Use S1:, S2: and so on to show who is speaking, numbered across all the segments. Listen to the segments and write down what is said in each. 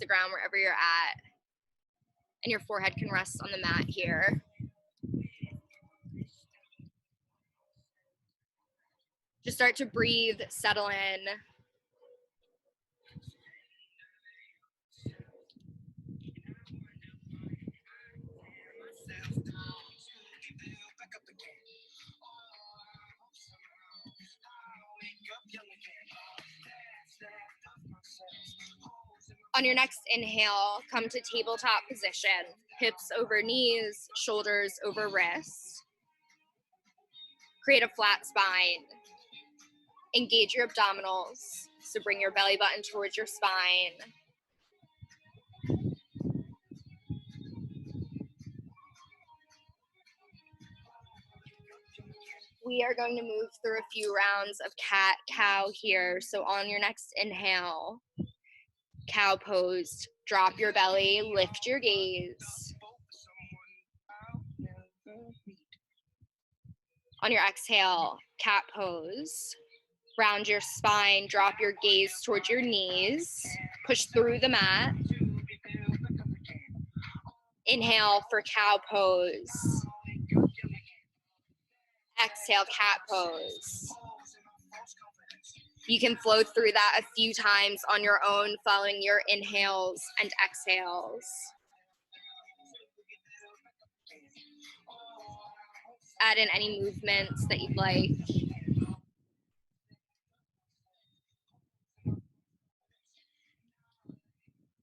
S1: the ground wherever you're at. And your forehead can rest on the mat here. Just start to breathe, settle in. On your next inhale, come to tabletop position. Hips over knees, shoulders over wrists. Create a flat spine. Engage your abdominals. So bring your belly button towards your spine. We are going to move through a few rounds of cat-cow here. So on your next inhale, cow pose, drop your belly, lift your gaze. On your exhale, cat pose, round your spine, drop your gaze towards your knees, push through the mat. Inhale for cow pose. Exhale, cat pose. You can flow through that a few times on your own, following your inhales and exhales. Add in any movements that you'd like.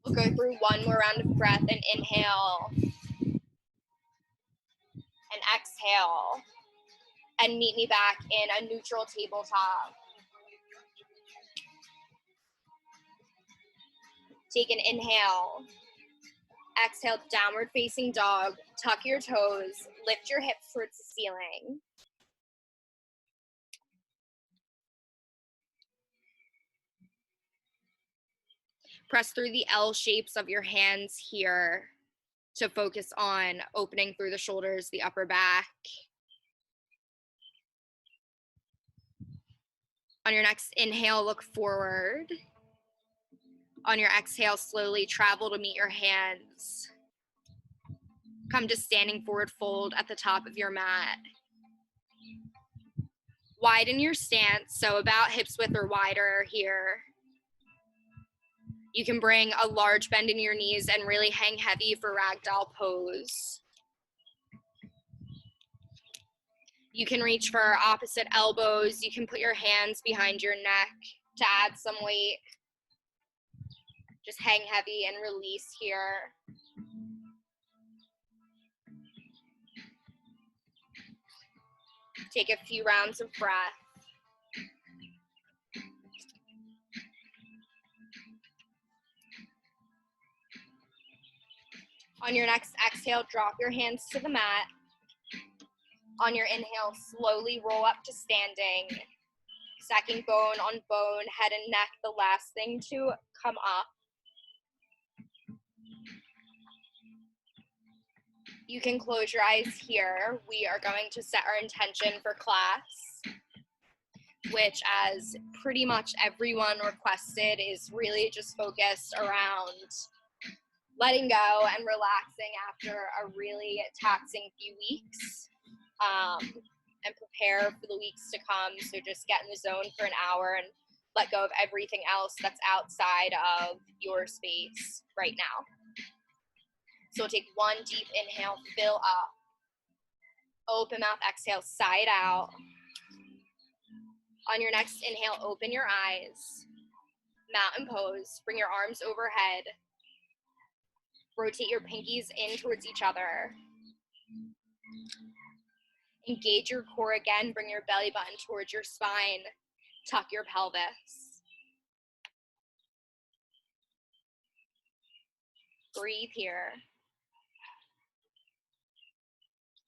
S1: We'll go through one more round of breath and inhale and exhale. And meet me back in a neutral tabletop. Take an inhale. Exhale, downward facing dog. Tuck your toes. Lift your hips towards the ceiling. Press through the L shapes of your hands here to focus on opening through the shoulders, the upper back. On your next inhale, look forward. On your exhale, slowly travel to meet your hands. Come to standing forward fold at the top of your mat. Widen your stance, so about hips width or wider here. You can bring a large bend in your knees and really hang heavy for ragdoll pose. You can reach for opposite elbows. You can put your hands behind your neck to add some weight. Just hang heavy and release here. Take a few rounds of breath. On your next exhale, drop your hands to the mat. On your inhale, slowly roll up to standing. Stacking bone on bone, head and neck, the last thing to come up. You can close your eyes here. We are going to set our intention for class, which, as pretty much everyone requested, is really just focused around letting go and relaxing after a really taxing few weeks, and prepare for the weeks to come. So just get in the zone for an hour and let go of everything else that's outside of your space right now. So we'll take one deep inhale, fill up. Open mouth, exhale, side out. On your next inhale, open your eyes. Mountain pose, bring your arms overhead. Rotate your pinkies in towards each other. Engage your core again, bring your belly button towards your spine. Tuck your pelvis. Breathe here.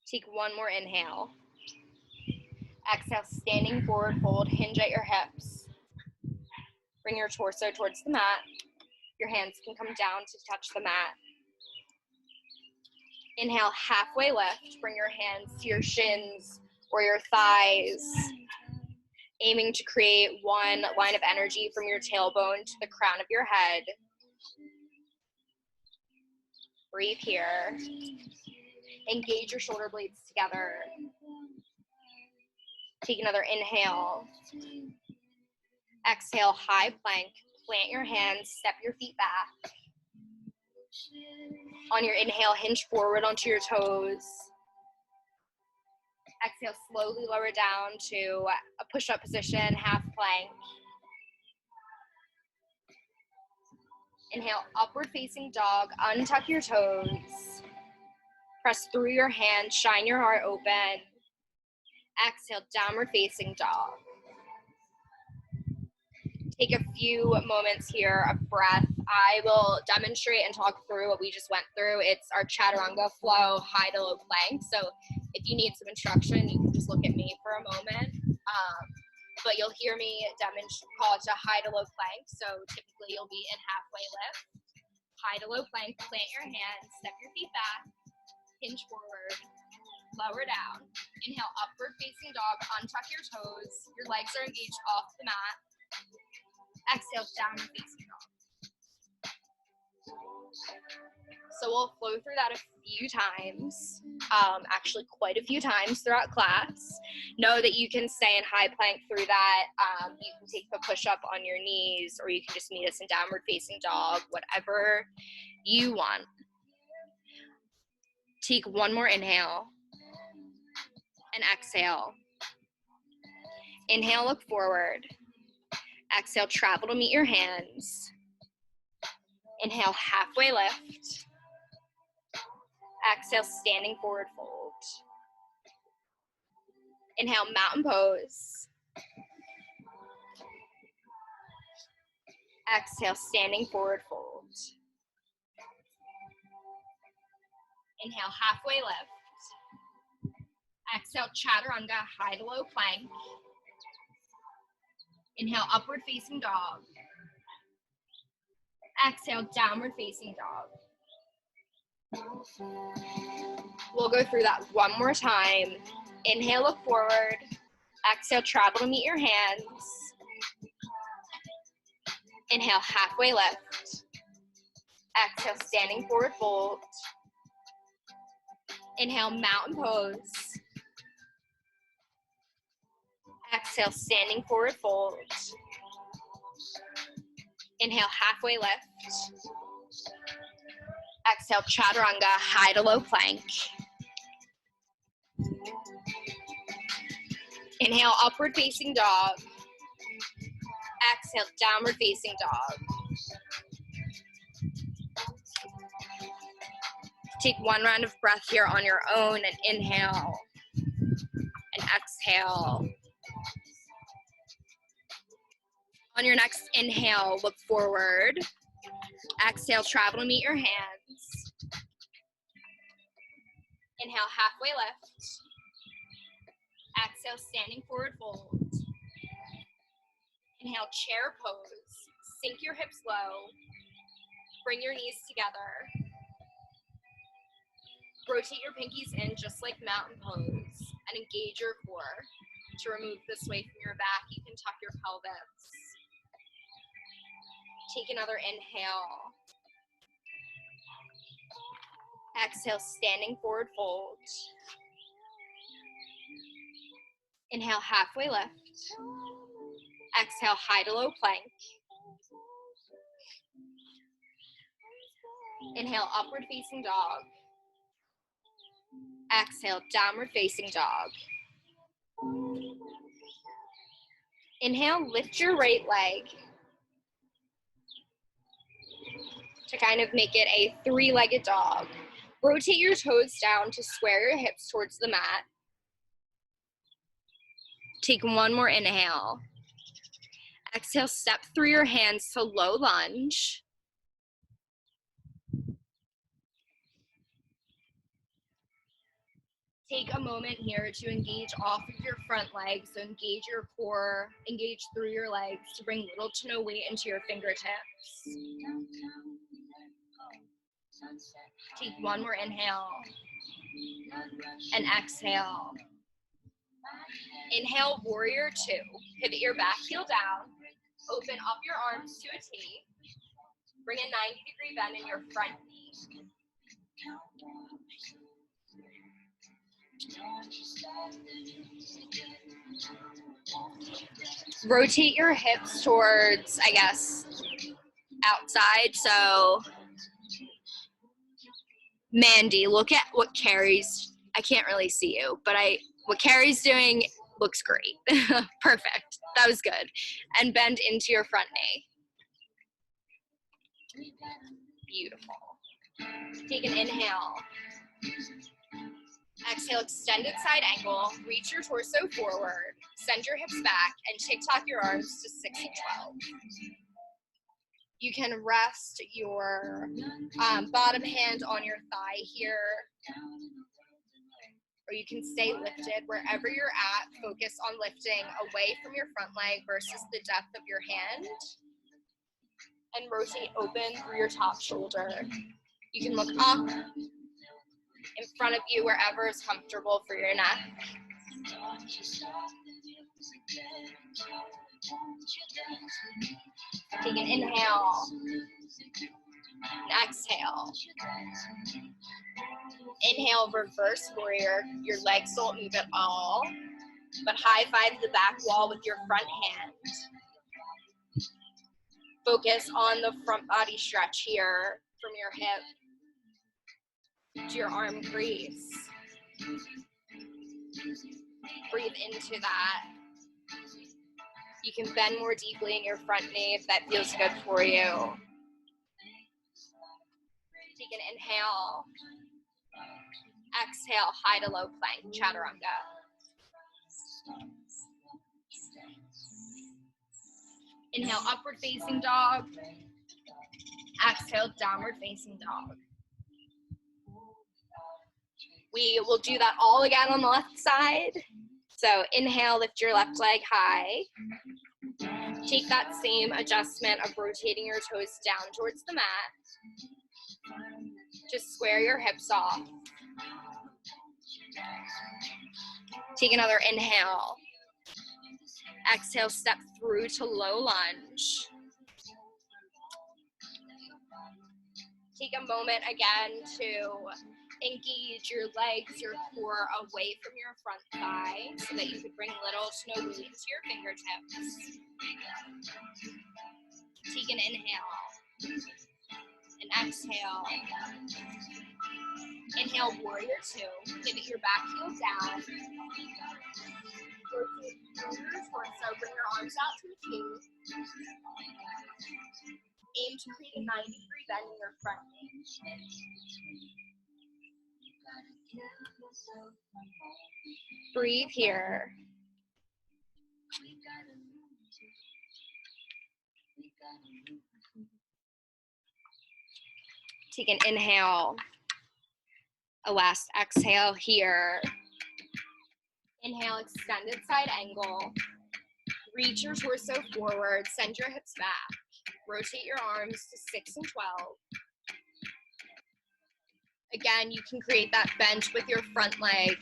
S1: Take one more inhale. Exhale, standing forward fold, hinge at your hips. Bring your torso towards the mat. Your hands can come down to touch the mat. Inhale, halfway lift. Bring your hands to your shins or your thighs, aiming to create one line of energy from your tailbone to the crown of your head. Breathe here. Engage your shoulder blades together. Take another inhale. Exhale, high plank. Plant your hands, step your feet back. On your inhale, hinge forward onto your toes. Exhale, slowly lower down to a push-up position, half plank. Inhale, upward facing dog, untuck your toes. Press through your hands, shine your heart open. Exhale, downward facing dog. Take a few moments here of breath. I will demonstrate and talk through what we just went through. It's our chaturanga flow, high to low plank. So if you need some instruction, you can just look at me for a moment. But you'll hear me call it a high to low plank. So typically you'll be in halfway lift. High to low plank, plant your hands, step your feet back, hinge forward, lower down. Inhale, upward facing dog, untuck your toes. Your legs are engaged off the mat. Exhale, downward facing dog. So we'll flow through that a few times, actually quite a few times throughout class. Know that you can stay in high plank through that. You can take the push-up on your knees, or you can just meet us in downward facing dog, whatever you want. Take one more inhale and exhale. Inhale, look forward. Exhale, travel to meet your hands. Inhale, halfway lift. Exhale, standing forward fold. Inhale, mountain pose. Exhale, standing forward fold. Inhale, halfway lift. Exhale, chaturanga, high to low plank. Inhale, upward facing dog. Exhale, downward facing dog. We'll go through that one more time. Inhale, look forward. Exhale, travel to meet your hands. Inhale, halfway lift. Exhale, standing forward fold. Inhale, mountain pose. Exhale, standing forward fold. Inhale, halfway lift. Exhale, chaturanga, high to low plank. Inhale, upward facing dog. Exhale, downward facing dog. Take one round of breath here on your own and inhale and exhale. On your next inhale, look forward. Exhale, travel to meet your hands. Inhale, halfway lift. Exhale, standing forward fold. Inhale, chair pose. Sink your hips low. Bring your knees together. Rotate your pinkies in just like mountain pose and engage your core. To remove this weight from your back, you can tuck your pelvis. Take another inhale. Exhale, standing forward fold. Inhale, halfway lift. Exhale, high to low plank. Inhale, upward facing dog. Exhale, downward facing dog. Inhale, lift your right leg to kind of make it a three-legged dog. Rotate your toes down to square your hips towards the mat. Take one more inhale. Exhale, step through your hands to low lunge. Take a moment here to engage off of your front legs. So engage your core, engage through your legs to bring little to no weight into your fingertips. Take one more inhale and exhale. Inhale, warrior two. Pivot your back heel down. Open up your arms to a T. Bring a 90-degree bend in your front knee. Rotate your hips towards, I guess, outside. So Mandy, look at what Carrie's, I can't really see you, but what Carrie's doing looks great. Perfect. That was good. And bend into your front knee. Beautiful. Take an inhale. Exhale, extended side angle. Reach your torso forward. Send your hips back and TikTok your arms to 6 and 12. You can rest your bottom hand on your thigh here, or you can stay lifted wherever you're at. Focus on lifting away from your front leg versus the depth of your hand, and rotate open through your top shoulder. You can look up, in front of you, wherever is comfortable for your neck. Take an inhale, and exhale. Inhale, reverse warrior. Your legs don't move at all, but high five the back wall with your front hand. Focus on the front body stretch here from your hip to your arm crease. Breathe into that. You can bend more deeply in your front knee if that feels good for you. Take an inhale. Exhale, high to low plank, chaturanga. Inhale, upward facing dog. Exhale, downward facing dog. We will do that all again on the left side. So inhale, lift your left leg high. Take that same adjustment of rotating your toes down towards the mat. Just square your hips off. Take another inhale. Exhale, step through to low lunge. Take a moment again to engage your legs, your core away from your front thigh so that you could bring little to no weight into your fingertips. Take an inhale and exhale. Inhale, warrior two. Pivot your back heel down. Rotate through your torso. Bring your arms out to the feet. Aim to create a 90-degree bend in your front knee. Breathe here. Take an inhale. A last exhale here. Inhale, extended side angle. Reach your torso forward. Send your hips back. Rotate your arms to 6 and 12. Again, you can create that bend with your front leg,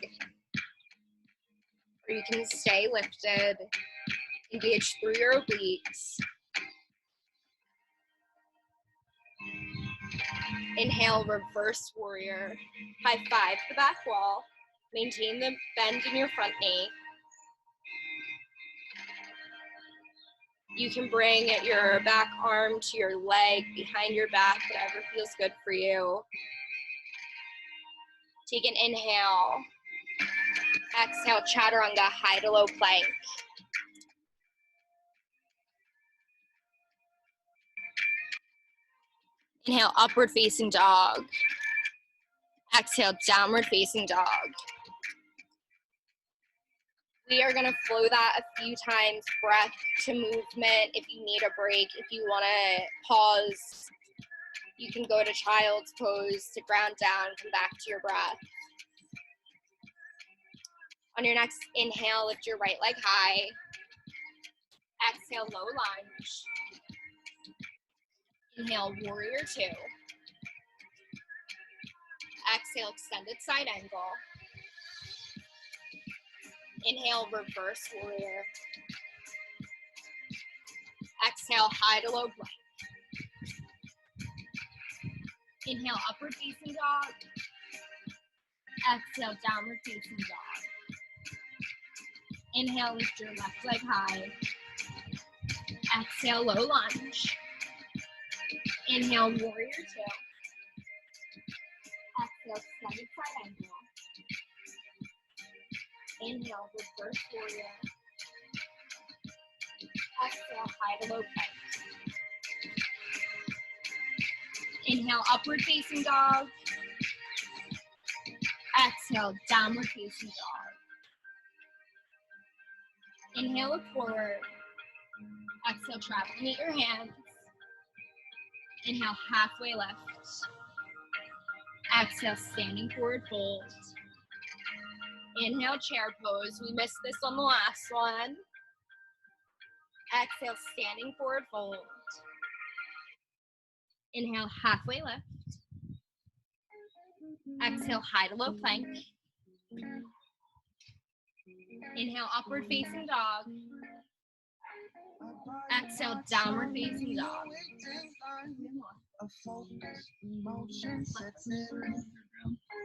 S1: or you can stay lifted, engage through your obliques. Inhale, reverse warrior. High five the back wall. Maintain the bend in your front knee. You can bring your back arm to your leg, behind your back, whatever feels good for you. Take an inhale. Exhale, chaturanga, high to low plank. Inhale, upward facing dog. Exhale, downward facing dog. We are gonna flow that a few times, breath to movement. If you need a break, if you wanna pause, you can go to child's pose to ground down, come back to your breath. On your next inhale, lift your right leg high. Exhale, low lunge. Inhale, warrior two. Exhale, extended side angle. Inhale, reverse warrior. Exhale, high to low plank. Inhale, upward facing dog. Exhale, downward facing dog. Inhale, lift your left leg high. Exhale, low lunge. Inhale, warrior two. Exhale, extended side angle. Inhale, reverse warrior. Exhale, high to low plank. Inhale, upward facing dog. Exhale, downward facing dog. Inhale, look forward. Exhale, travel. Meet your hands. Inhale, halfway left. Exhale, standing forward fold. Inhale, chair pose. We missed this on the last one. Exhale, standing forward fold. Inhale, halfway lift. Exhale, high to low plank. Inhale, upward facing dog. Exhale, downward facing dog.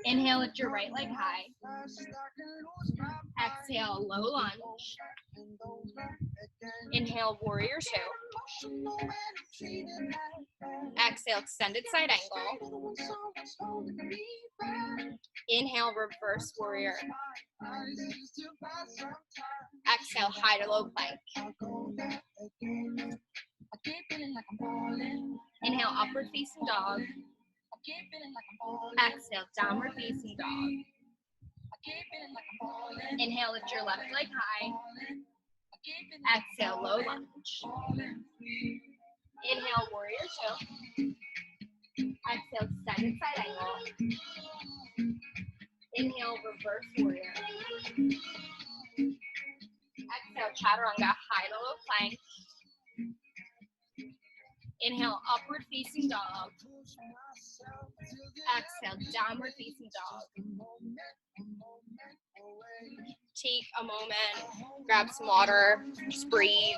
S1: Inhale, lift your right leg high. Exhale, low lunge. Inhale, warrior two. Exhale, extended side angle. Inhale, reverse warrior. Exhale, high to low plank. Inhale, upward facing dog. Exhale, downward facing dog. Inhale, lift your left leg high. Exhale, low lunge. Inhale, warrior two. Exhale, extended side angle. Inhale, reverse warrior. Exhale, chaturanga, high to low plank. Inhale, upward facing dog. Exhale, downward facing dog. Take a moment, grab some water, just breathe.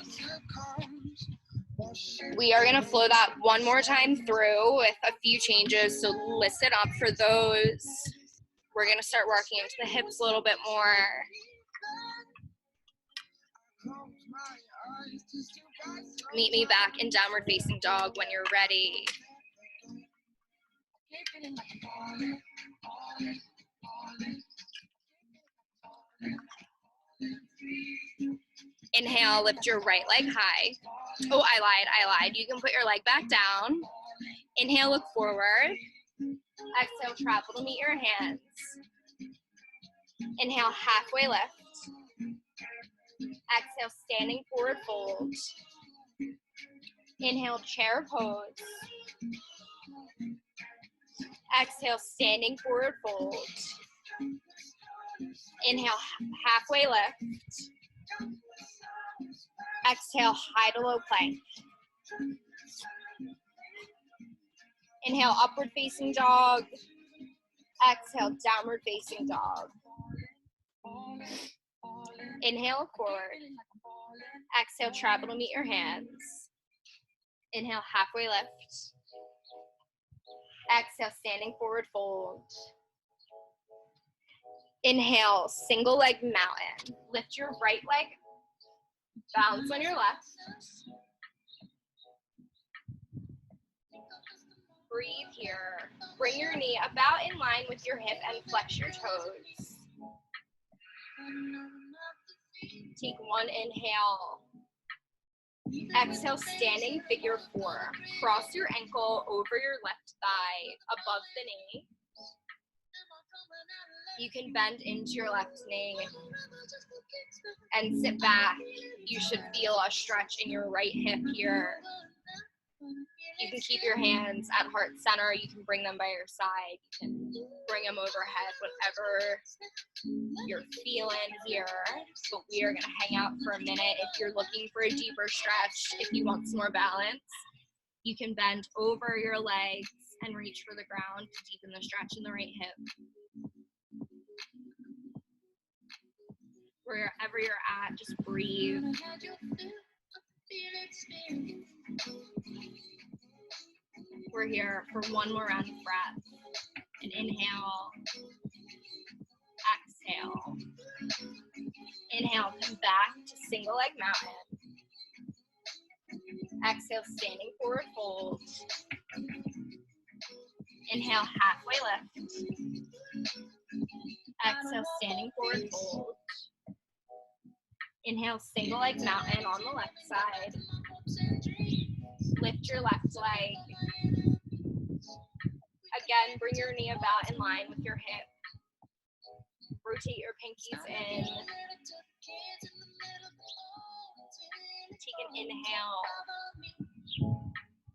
S1: We are gonna flow that one more time through with a few changes, so listen up for those. We're gonna start working into the hips a little bit more. Meet me back in downward facing dog when you're ready. Inhale, lift your right leg high. Oh, I lied. You can put your leg back down. Inhale, look forward. Exhale, travel to meet your hands. Inhale, halfway lift. Exhale, standing forward fold. Inhale, chair pose. Exhale, standing forward fold. Inhale, halfway lift. Exhale, high to low plank. Inhale, upward facing dog. Exhale, downward facing dog. Inhale, forward. Exhale, travel to meet your hands. Inhale, halfway lift. Exhale, standing forward fold. Inhale, single leg mountain. Lift your right leg, bounce on your left. Breathe here. Bring your knee about in line with your hip and flex your toes. Take one inhale. Exhale, standing figure four. Cross your ankle over your left thigh, above the knee. You can bend into your left knee and sit back. You should feel a stretch in your right hip here. You can keep your hands at heart center. You can bring them by your side. You can bring them overhead, whatever you're feeling here. But we are going to hang out for a minute. If you're looking for a deeper stretch, if you want some more balance, you can bend over your legs and reach for the ground to deepen the stretch in the right hip. Wherever you're at, just breathe. We're here for one more round of breath. And inhale, exhale. Inhale, come back to single leg mountain. Exhale, standing forward fold. Inhale, halfway lift. Exhale, standing forward fold. Inhale, single leg mountain on the left side. Lift your left leg. Again, bring your knee about in line with your hip. Rotate your pinkies in. Take an inhale.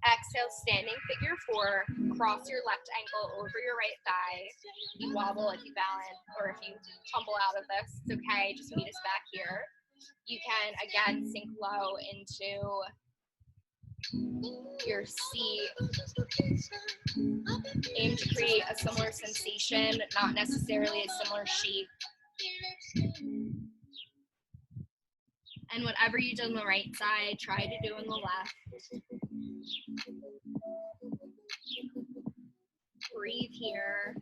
S1: Exhale, standing figure four. Cross your left ankle over your right thigh. You wobble if you balance, or if you tumble out of this, it's okay. Just meet us back here. You can, again, sink low into your seat. Aim to create a similar sensation, not necessarily a similar shape. And whatever you did on the right side, try to do on the left. Breathe here.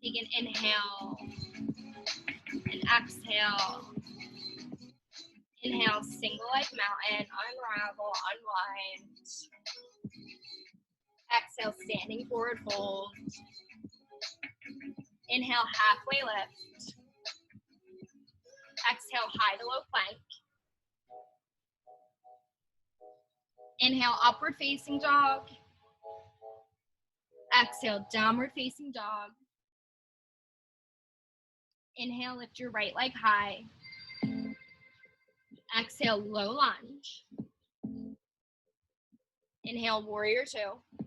S1: Take an inhale and exhale. Inhale, single leg mountain, unravel, unwind. Exhale, standing forward fold. Inhale, halfway lift. Exhale, high to low plank. Inhale, upward facing dog. Exhale, downward facing dog. Inhale, lift your right leg high. Exhale, low lunge. Inhale, warrior two.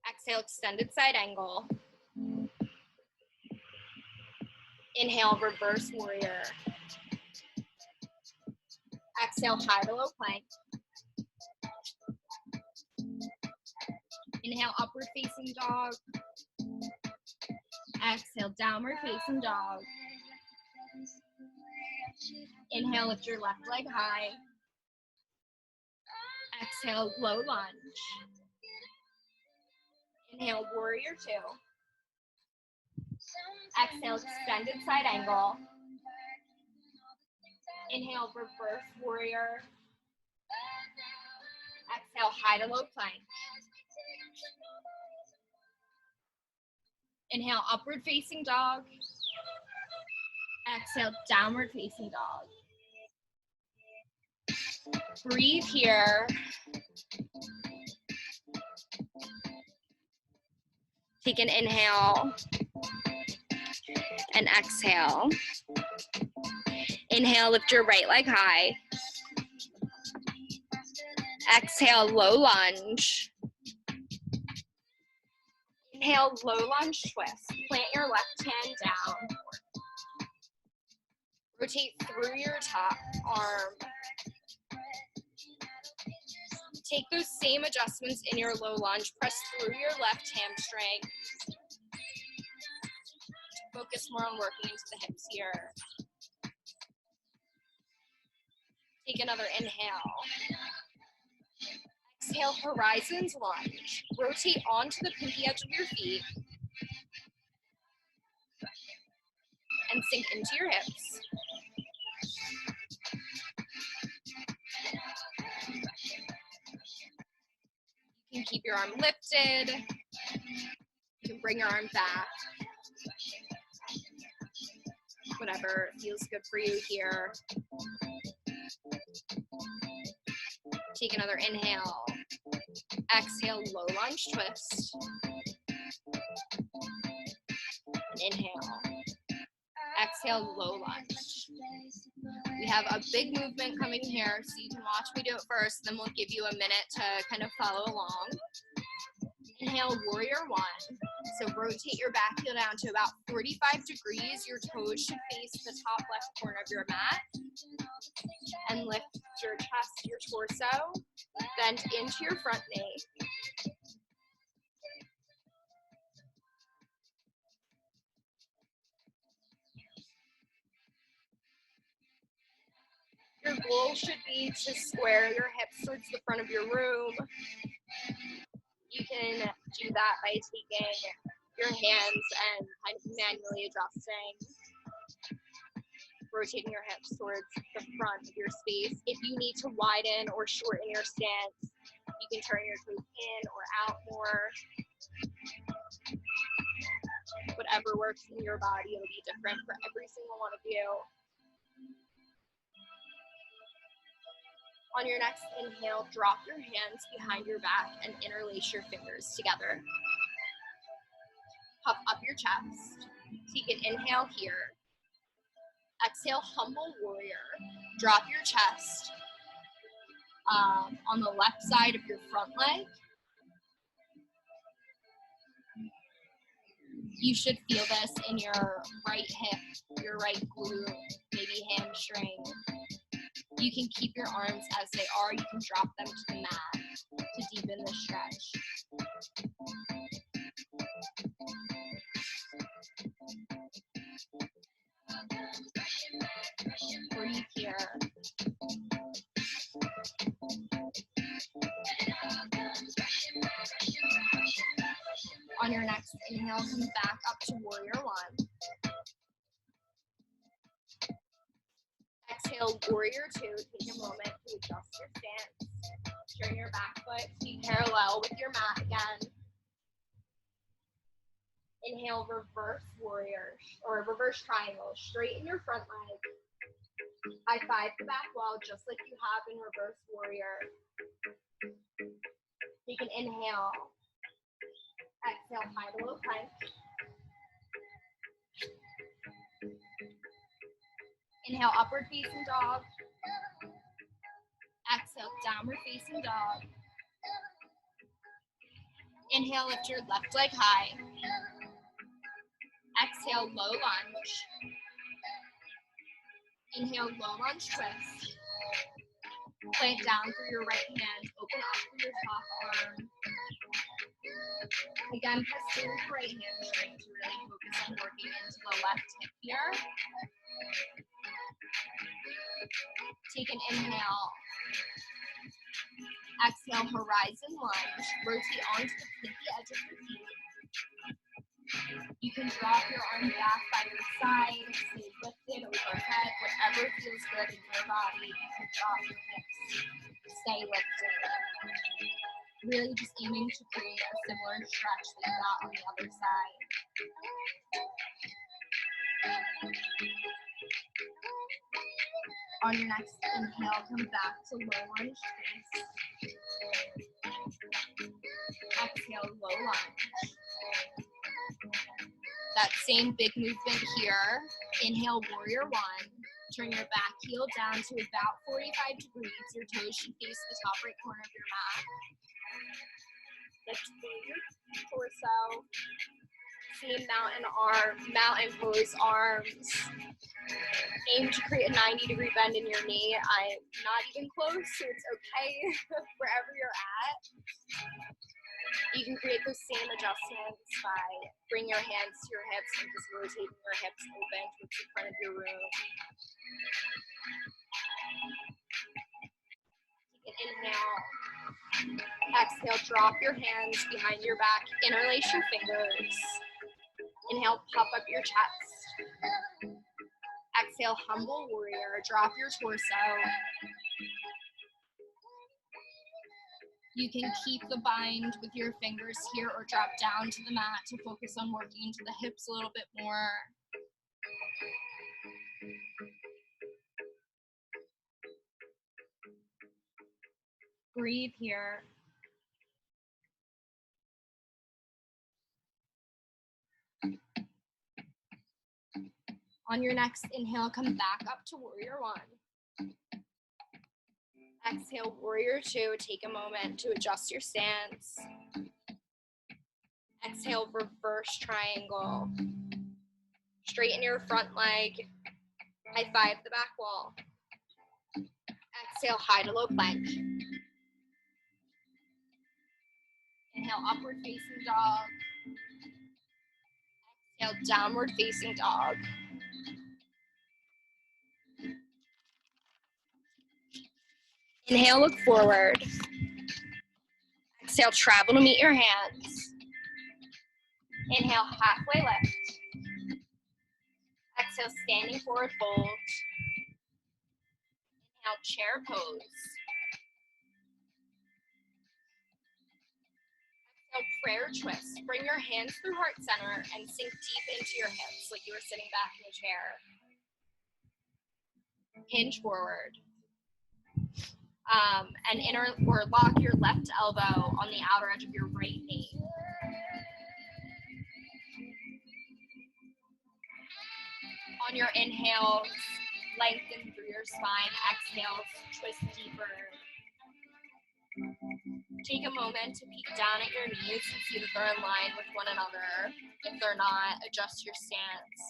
S1: Exhale, extended side angle. Inhale, reverse warrior. Exhale, high to low plank. Inhale, upward facing dog. Exhale, downward facing dog. Inhale, lift your left leg high. Exhale, low lunge. Inhale, warrior two. Exhale, extended side angle. Inhale, reverse warrior. Exhale, high to low plank. Inhale, upward facing dog. Exhale, downward facing dog. Breathe here. Take an inhale and exhale. Inhale, lift your right leg high. Exhale, low lunge. Inhale, low lunge twist. Plant your left hand down. Rotate through your top arm. Take those same adjustments in your low lunge. Press through your left hamstring. Focus more on working into the hips here. Take another inhale. Exhale, horizons lunge. Rotate onto the pinky edge of your feet. And sink into your hips. You can keep your arm lifted. You can bring your arm back. Whatever feels good for you here. Take another inhale. Exhale, low lunge twist. Inhale. Exhale, low lunge. We have a big movement coming here, so you can watch me do it first, then we'll give you a minute to kind of follow along. Inhale, warrior one. So rotate your back heel down to about 45 degrees. Your toes should face the top left corner of your mat. And lift your chest, your torso. Bend into your front knee. Your goal should be to square your hips towards the front of your room. You can do that by taking your hands and kind of manually adjusting, rotating your hips towards the front of your space. If you need to widen or shorten your stance, you can turn your toes in or out more. Whatever works in your body, it'll be different for every single one of you. On your next inhale, drop your hands behind your back and interlace your fingers together. Puff up your chest. Take an inhale here. Exhale, humble warrior. Drop your chest on the left side of your front leg. You should feel this in your right hip, your right glute, maybe hamstring. You can keep your arms as they are. You can drop them to the mat to deepen the stretch. Breathe here. On your next inhale, come back up to warrior one. Exhale, warrior two. Take a moment to adjust your stance. Turn your back foot to be parallel with your mat again. Inhale, reverse warrior, or reverse triangle. Straighten your front leg. High five the back wall, just like you have in reverse warrior. Take an inhale. Exhale, high to low plank. Inhale, upward facing dog. Exhale, downward facing dog. Inhale, lift your left leg high. Exhale, low lunge. Inhale, low lunge twist. Plant down through your right hand. Open up through your top arm. Again, press through your right hamstring to really focus on working into the left hip here. Take an inhale. Exhale, horizon lunge. Rotate onto the pinky edge of your feet. You can drop your arm back by your side, stay lifted overhead, whatever feels good in your body. You can drop your hips, stay lifted. Really just aiming to create a similar stretch that you got on the other side. On your next inhale, come back to low lunge twist. Exhale, low lunge. That same big movement here. Inhale, warrior one. Turn your back heel down to about 45 degrees. Your toes should face the top right corner of your mat. Lift through your torso. Same mountain pose arms. Aim to create a 90-degree bend in your knee. I'm not even close, so it's okay wherever you're at. You can create those same adjustments by bringing your hands to your hips and just rotating your hips open towards the front of your room. Take an inhale. Exhale, drop your hands behind your back. Interlace your fingers. Inhale, puff up your chest. Exhale, humble warrior. Drop your torso. You can keep the bind with your fingers here or drop down to the mat to focus on working into the hips a little bit more. Breathe here. On your next inhale, come back up to warrior one. Exhale, warrior two. Take a moment to adjust your stance. Exhale, reverse triangle. Straighten your front leg. High five the back wall. Exhale, high to low plank. Inhale, upward facing dog. Exhale, downward facing dog. Inhale, look forward. Exhale, travel to meet your hands. Inhale, halfway lift. Exhale, standing forward fold. Inhale, chair pose. Exhale, prayer twist. Bring your hands through heart center and sink deep into your hips like you were sitting back in a chair. Hinge forward. And lock your left elbow on the outer edge of your right knee. On your inhales, lengthen through your spine. Exhales, twist deeper. Take a moment to peek down at your knees and see that they're in line with one another. If they're not, adjust your stance.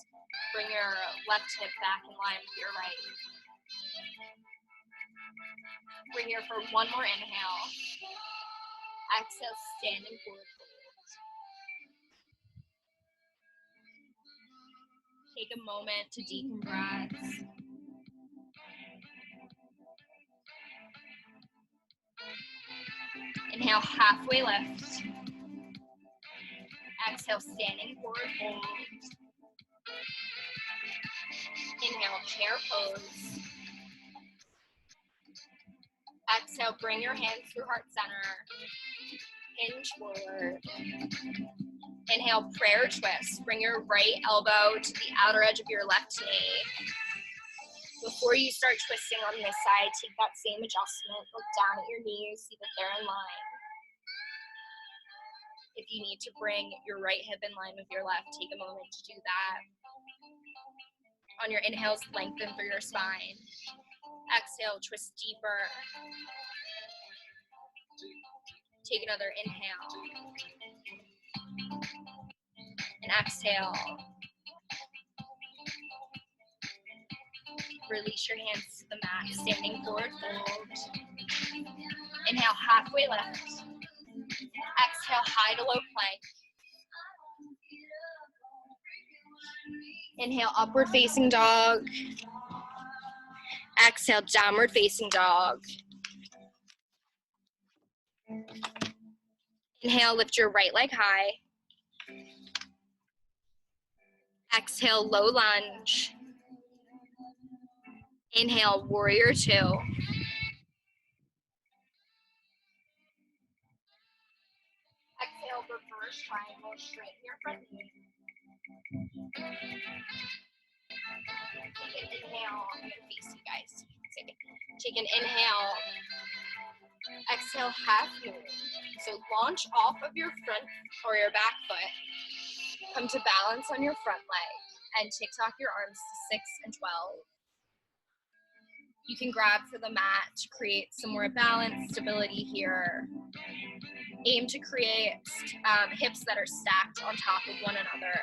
S1: Bring your left hip back in line with your right. We're here for one more inhale. Exhale, standing forward fold. Take a moment to deepen breaths. Inhale, halfway lift. Exhale, standing forward fold. Inhale, chair pose. Exhale, bring your hands through heart center. Hinge forward. Inhale, prayer twist. Bring your right elbow to the outer edge of your left knee. Before you start twisting on this side, take that same adjustment. Look down at your knees, see that they're in line. If you need to bring your right hip in line with your left, take a moment to do that. On your inhales, lengthen through your spine. Exhale, twist deeper. Take another inhale. And exhale. Release your hands to the mat, standing forward fold. Inhale, halfway lift. Exhale, high to low plank. Inhale, upward facing dog. Exhale, downward facing dog. Inhale, lift your right leg high. Exhale, low lunge. Inhale, warrior two. Exhale, reverse triangle, straighten your front knee. Take an inhale. I'm going to face you guys. Take an inhale. Exhale, half moon. So launch off of your front or your back foot. Come to balance on your front leg and TikTok your arms to 6 and 12. You can grab for the mat to create some more balance, stability here. Aim to create hips that are stacked on top of one another.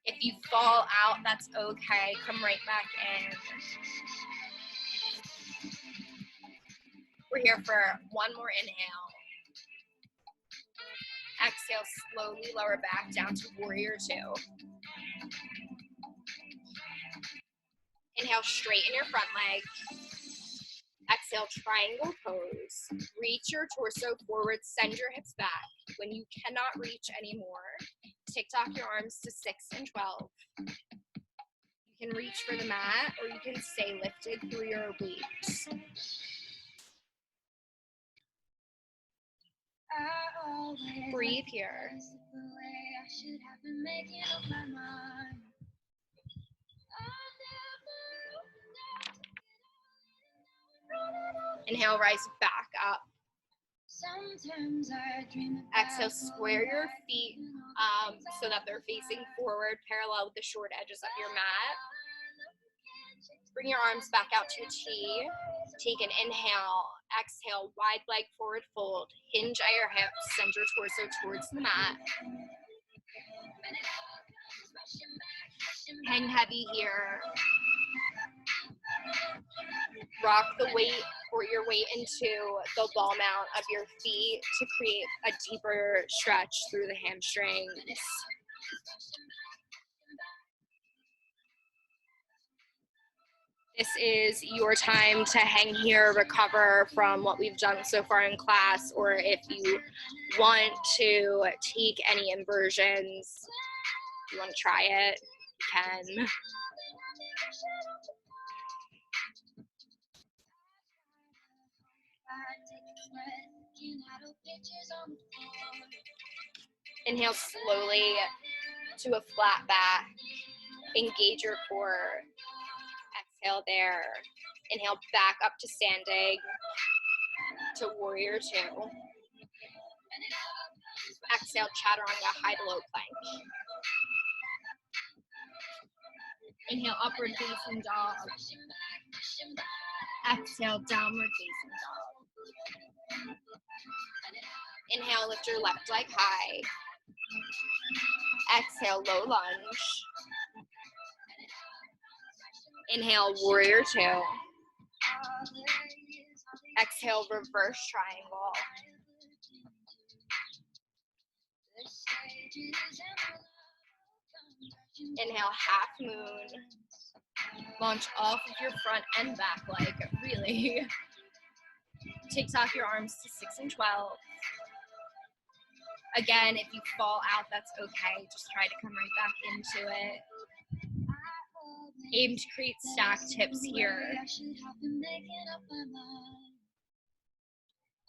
S1: If you fall out, that's okay. Come right back in. We're here for one more inhale. Exhale, slowly lower back down to warrior two. Inhale, straighten your front leg. Exhale, triangle pose. Reach your torso forward, send your hips back. When you cannot reach anymore, TikTok your arms to 6 and 12. You can reach for the mat or you can stay lifted through your obliques. Breathe here. Inhale, rise back up. Exhale, square your feet so that they're facing forward, parallel with the short edges of your mat. Bring your arms back out to a T. Take an inhale. Exhale, wide leg forward fold. Hinge at your hips. Send your torso towards the mat. Hang heavy here. Rock the weight or your weight into the ball mount of your feet to create a deeper stretch through the hamstrings. This is your time to hang here, recover from what we've done so far in class, or if you want to take any inversions, if you want to try it, you can. Inhale slowly to a flat back. Engage your core. Exhale there. Inhale back up to standing, to warrior two. Exhale, chaturanga, high to low plank. Inhale, upward facing dog. Exhale, downward facing dog. Inhale, lift your left leg high. Exhale, low lunge. Inhale, warrior two. Exhale, reverse triangle. Inhale, half moon. Launch off of your front and back leg, really. Takes off your arms to 6 and 12. Again, if you fall out, that's okay. Just try to come right back into it. Aim to create stacked hips here.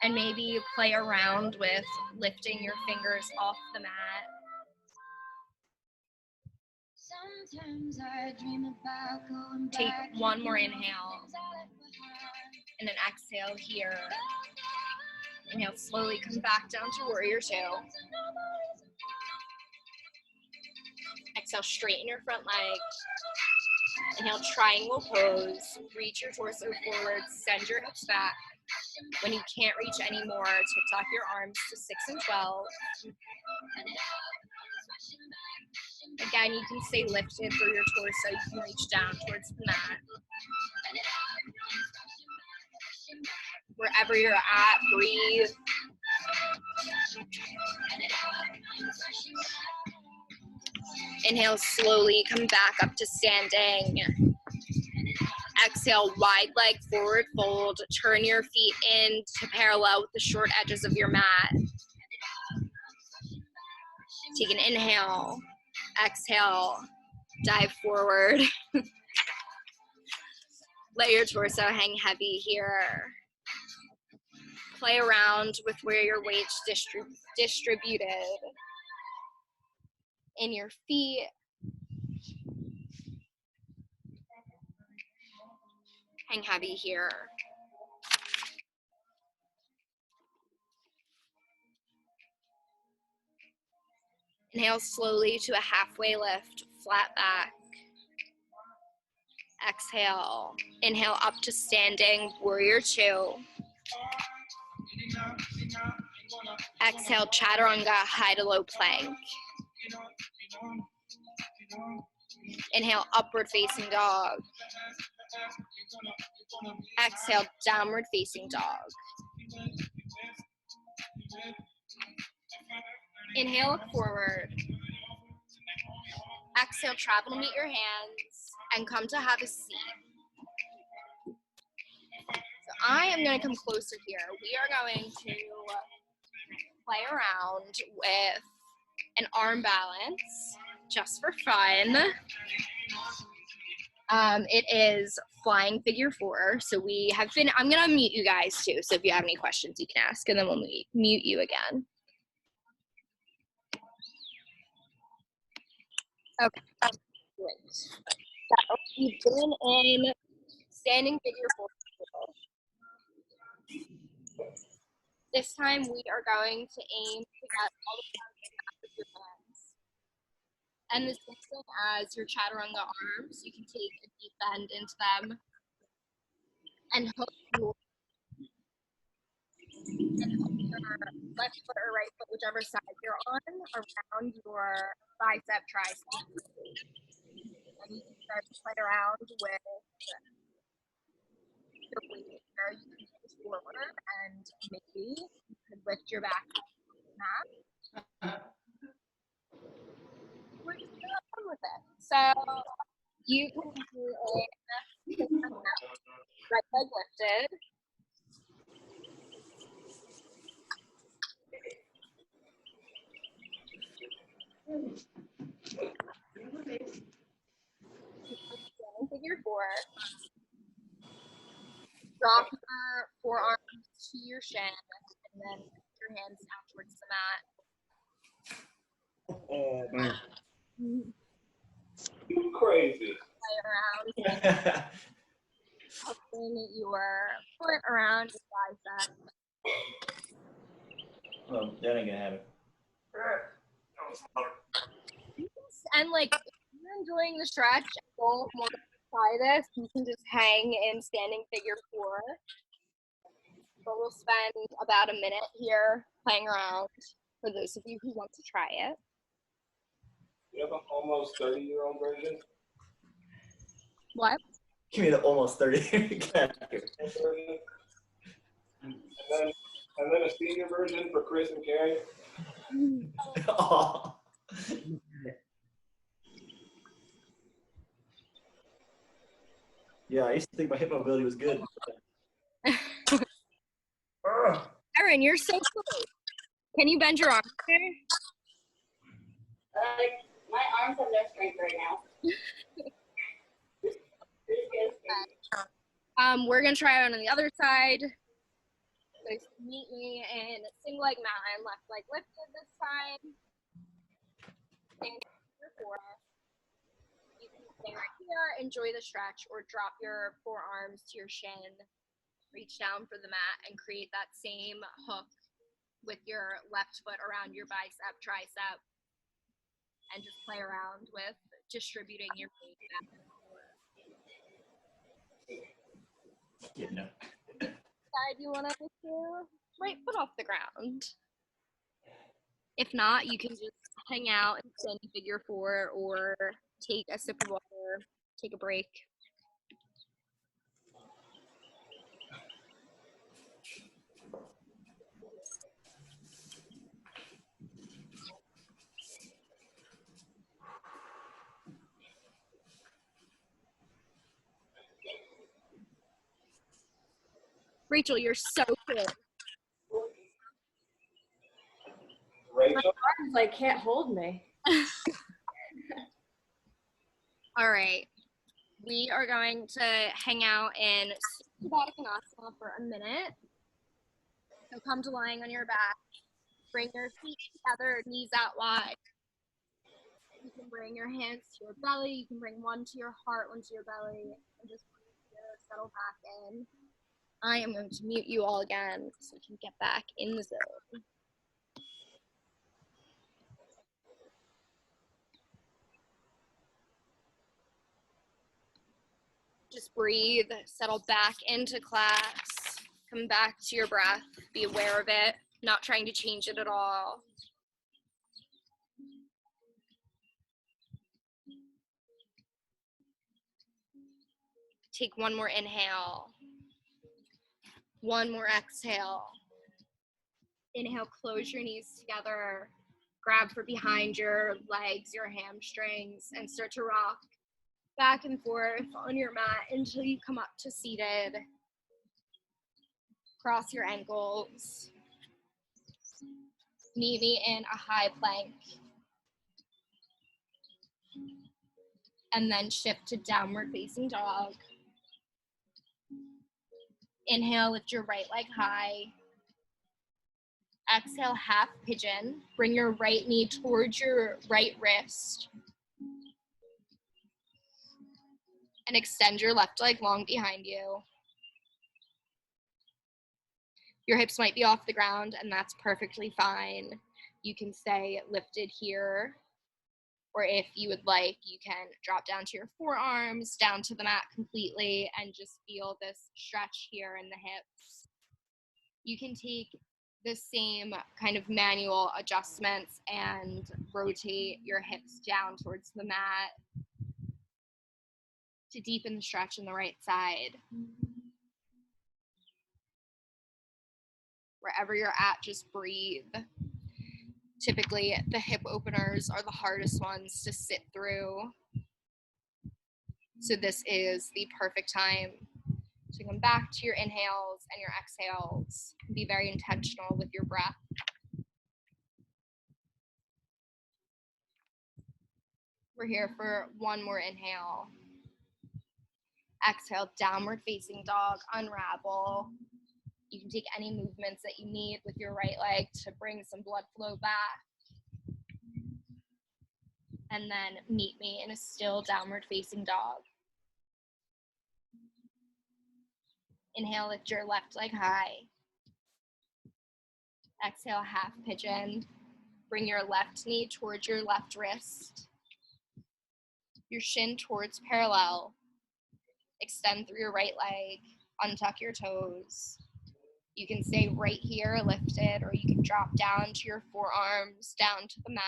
S1: And maybe play around with lifting your fingers off the mat. Take one more inhale. And then exhale here. Inhale, slowly come back down to warrior two. Exhale, straighten your front leg. Inhale, triangle pose. Reach your torso forward, send your hips back. When you can't reach anymore, take off your arms to 6 and 12. Again, you can stay lifted through your torso. You can reach down towards the mat. Wherever you're at, breathe. Inhale, slowly come back up to standing. Exhale, wide leg forward fold. Turn your feet in to parallel with the short edges of your mat. Take an inhale. Exhale, dive forward. Let your torso hang heavy here. Play around with where your weight's distributed in your feet. Hang heavy here. Inhale slowly to a halfway lift, flat back. Exhale. Inhale up to standing, warrior two. Exhale, chaturanga, high to low plank. Inhale, upward facing dog. Exhale, downward facing dog. Inhale, look forward. Exhale, travel to meet your hands and come to have a seat. So I am going to come closer here. We are going to play around with an arm balance just for fun. It is flying figure four. So I'm going to mute you guys too. So if you have any questions, you can ask and then we'll mute you again. Okay, great. So we've been in standing figure four. This time we are going to aim to get all the way to the back of your hands. And the same thing as your chaturanga arms, you can take a deep bend into them and hook your left foot or right foot, whichever side you're on, around your bicep tricep. And you can start to play around with your weight here. You can move forward and maybe you could lift your back mat. We're just gonna have fun with it. So you can do it lifted. Figure 4. Drop your forearms to your shin and then put your hands down towards the mat.
S2: Oh man.
S3: You crazy.
S1: Play around, hooking your foot around your bicep.
S2: Well, that ain't gonna happen.
S1: And like, if you're enjoying the stretch and don't want to try this, you can just hang in standing figure 4. But we'll spend about a minute here playing around for those of you who want to try it.
S3: You have an almost 30-year-old version?
S1: What?
S2: Give me the almost 30.
S3: Version? And then a senior version for Chris and Carrie?
S2: Oh. Yeah, I used to think my hip mobility was good.
S1: Erin, you're so cool. Can you bend your arms there?
S4: My arms have no strength right now.
S1: We're gonna try it on the other side. So meet me in single leg mountain, left leg lifted this time. Stand figure 4. You can stay right here, enjoy the stretch, or drop your forearms to your shin, reach down for the mat, and create that same hook with your left foot around your bicep, tricep, and just play around with distributing your weight back and forth.
S2: Yeah, no.
S1: Side you want to do? Right foot off the ground. If not, you can just hang out and stand in figure 4 or take a sip of water, take a break. Rachel, you're so cool.
S3: Rachel?
S4: Arms like can't hold me.
S1: All right. We are going to hang out in Subadanasana for a minute. So come to lying on your back. Bring your feet together, knees out wide. You can bring your hands to your belly. You can bring one to your heart, one to your belly, and just settle back in. I am going to mute you all again so we can get back in the zone. Just breathe, settle back into class, come back to your breath, be aware of it, not trying to change it at all. Take one more inhale, one more exhale. Inhale, close your knees together, grab for behind your legs, your hamstrings, and start to rock back and forth on your mat until you come up to seated. Cross your ankles. Meet me in a high plank. And then shift to downward facing dog. Inhale, lift your right leg high. Exhale, half pigeon. Bring your right knee towards your right wrist. And extend your left leg long behind you. Your hips might be off the ground, and that's perfectly fine. You can stay lifted here, or if you would like, you can drop down to your forearms, down to the mat completely, and just feel this stretch here in the hips. You can take the same kind of manual adjustments and rotate your hips down towards the mat to deepen the stretch in the right side. Wherever you're at, just breathe. Typically, the hip openers are the hardest ones to sit through. So this is the perfect time So come back to your inhales and your exhales. Be very intentional with your breath. We're here for one more inhale. Exhale, downward facing dog, unravel. You can take any movements that you need with your right leg to bring some blood flow back. And then meet me in a still downward facing dog. Inhale, lift your left leg high. Exhale, half pigeon. Bring your left knee towards your left wrist. Your shin towards parallel. Extend through your right leg. Untuck your toes. You can stay right here lifted, or you can drop down to your forearms, down to the mat.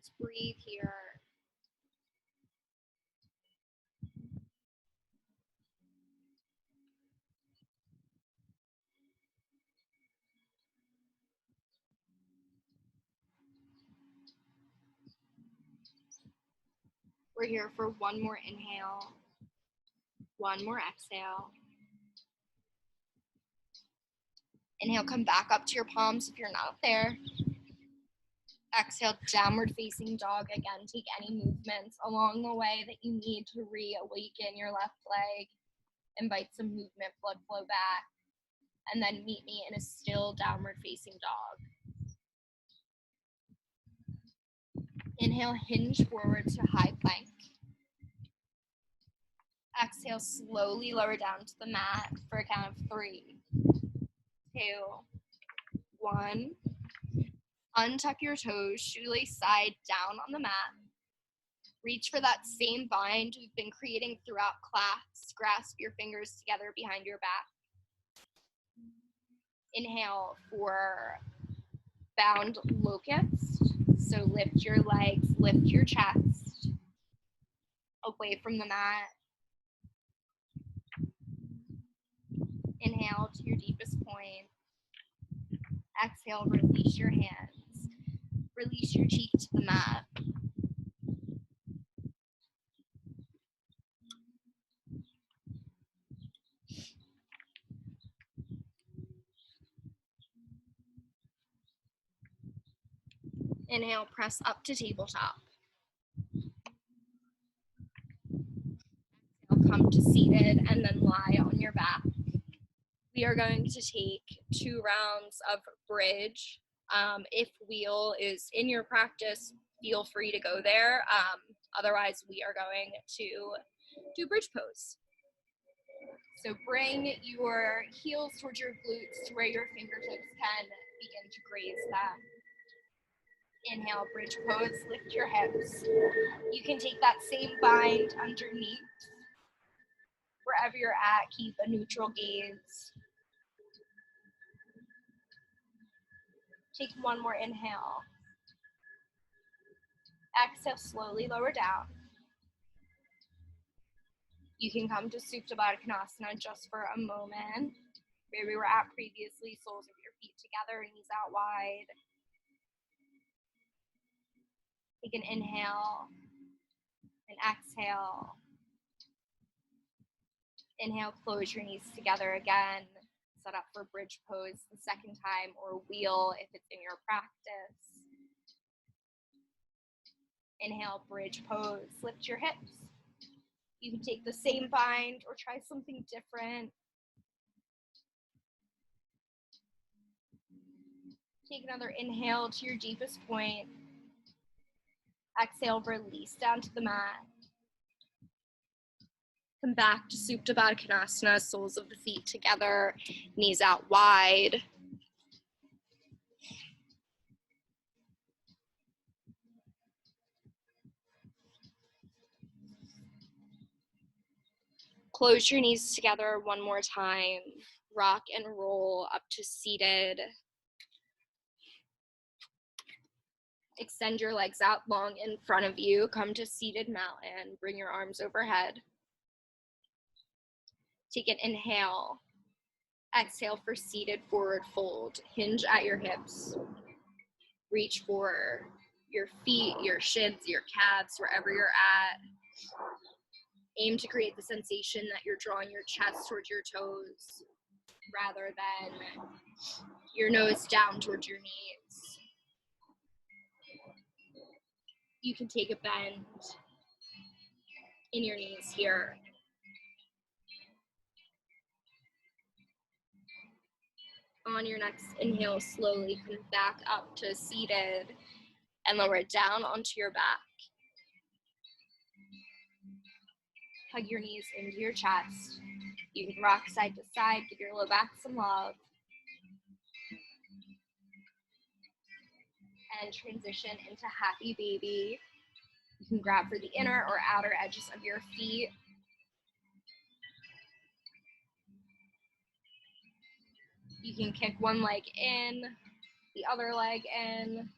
S1: Just breathe here. We're here for one more inhale, one more exhale. Inhale, come back up to your palms if you're not there. Exhale, downward facing dog. Again, take any movements along the way that you need to reawaken your left leg. Invite some movement, blood flow back. And then meet me in a still downward facing dog. Inhale, hinge forward to high plank. Exhale, slowly lower down to the mat for a count of 3, 2, 1. Untuck your toes, shoelace side down on the mat. Reach for that same bind we've been creating throughout class. Grasp your fingers together behind your back. Inhale for bound locust. So lift your legs, lift your chest away from the mat. Inhale to your deepest point. Exhale, release your hands. Release your cheek to the mat. Inhale, press up to tabletop. Exhale, come to seated and then lie on your back. We are going to take 2 rounds of bridge. If wheel is in your practice, feel free to go there. Otherwise, we are going to do bridge pose. So bring your heels towards your glutes to where your fingertips can begin to graze them. Inhale, bridge pose, lift your hips. You can take that same bind underneath. Wherever you're at, keep a neutral gaze. Take one more inhale. Exhale, slowly lower down. You can come to Supta Baddha Konasana just for a moment. Where we were at previously, soles of your feet together, knees out wide. Take an inhale, and exhale. Inhale, close your knees together again. Set up for bridge pose the second time, or wheel if it's in your practice. Inhale, bridge pose, lift your hips. You can take the same bind or try something different. Take another inhale to your deepest point. Exhale, release down to the mat. Come back to Supta Baddha Konasana, soles of the feet together, knees out wide. Close your knees together one more time. Rock and roll up to seated. Extend your legs out long in front of you. Come to seated mountain. Bring your arms overhead. Take an inhale. Exhale for seated forward fold. Hinge at your hips. Reach for your feet, your shins, your calves, wherever you're at. Aim to create the sensation that you're drawing your chest towards your toes rather than your nose down towards your knees. You can take a bend in your knees here. On your next inhale, slowly come back up to seated and lower it down onto your back. Hug your knees into your chest. You can rock side to side, give your low back some love. And transition into happy baby. You can grab for the inner or outer edges of your feet. You can kick one leg in, the other leg in.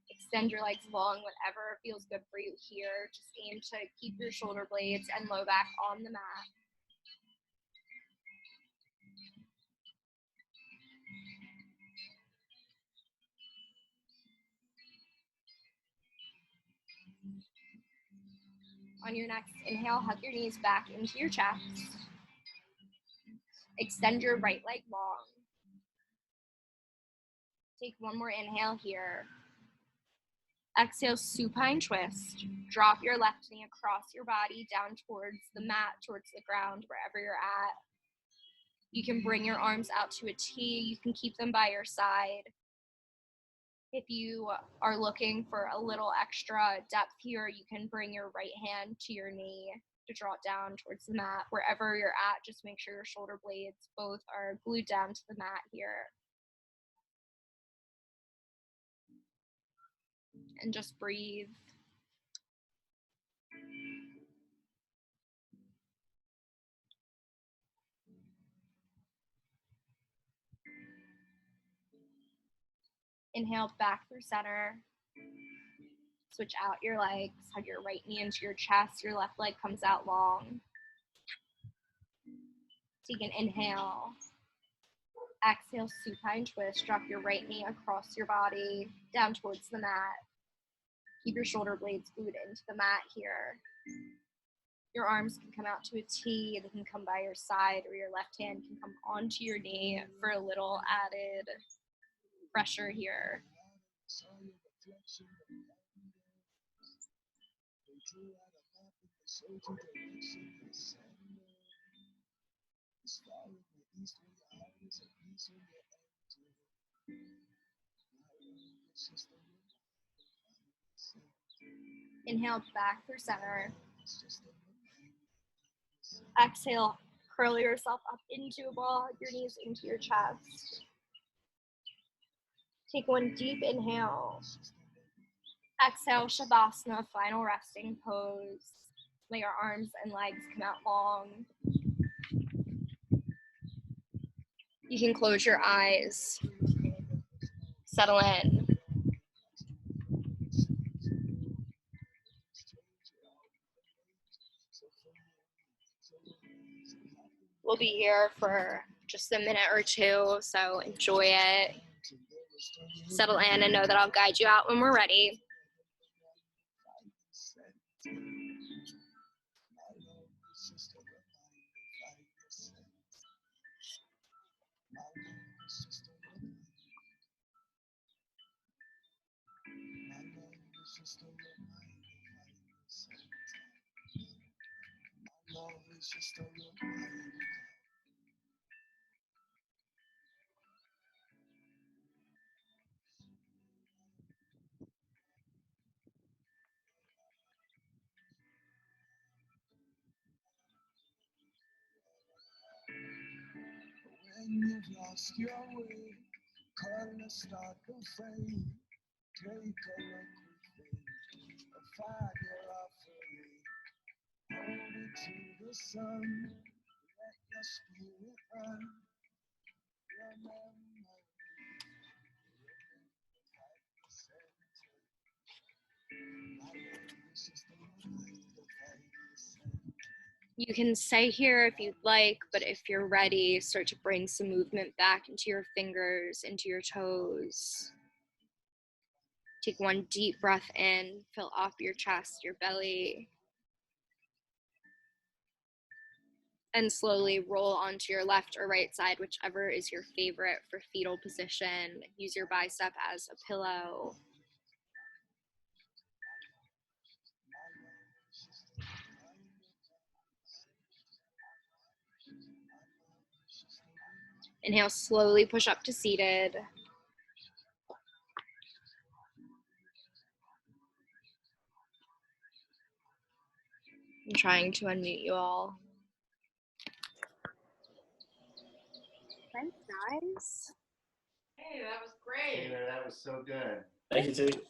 S1: Extend your legs long, whatever feels good for you here. Just aim to keep your shoulder blades and low back on the mat. On your next inhale, hug your knees back into your chest. Extend your right leg long. Take one more inhale here. Exhale, supine twist. Drop your left knee across your body down towards the mat, towards the ground, wherever you're at. You can bring your arms out to a T. You can keep them by your side. If you are looking for a little extra depth here, you can bring your right hand to your knee to draw it down towards the mat. Wherever you're at, just make sure your shoulder blades both are glued down to the mat here. And just breathe. Inhale back through center. Switch out your legs. Hug your right knee into your chest. Your left leg comes out long. Take an inhale. Exhale, supine twist. Drop your right knee across your body, down towards the mat. Keep your shoulder blades glued into the mat here. Your arms can come out to a T. They can come by your side, or your left hand can come onto your knee for a little added pressure here. Inhale back through center. Exhale, curl yourself up into a ball, your knees into your chest. Take one deep inhale. Exhale, Shavasana, final resting pose. Let your arms and legs come out long. You can close your eyes. Settle in. We'll be here for just a minute or two, so enjoy it. Settle in and know that I'll guide you out when we're ready.
S5: When you've lost your way, colors start to fade. Take a look within, a fire offering. Hold it to the sun, let your spirit run. Remember, at the center. My love is just a reminder at the center.
S1: You can stay here if you'd like, but if you're ready, start to bring some movement back into your fingers, into your toes. Take one deep breath in, fill up your chest, your belly. And slowly roll onto your left or right side, whichever is your favorite, for fetal position. Use your bicep as a pillow. Inhale, slowly push up to seated. I'm trying to unmute you all. Thanks, guys.
S6: Hey, that was great.
S7: Taylor, that was so good.
S2: Thank you, too.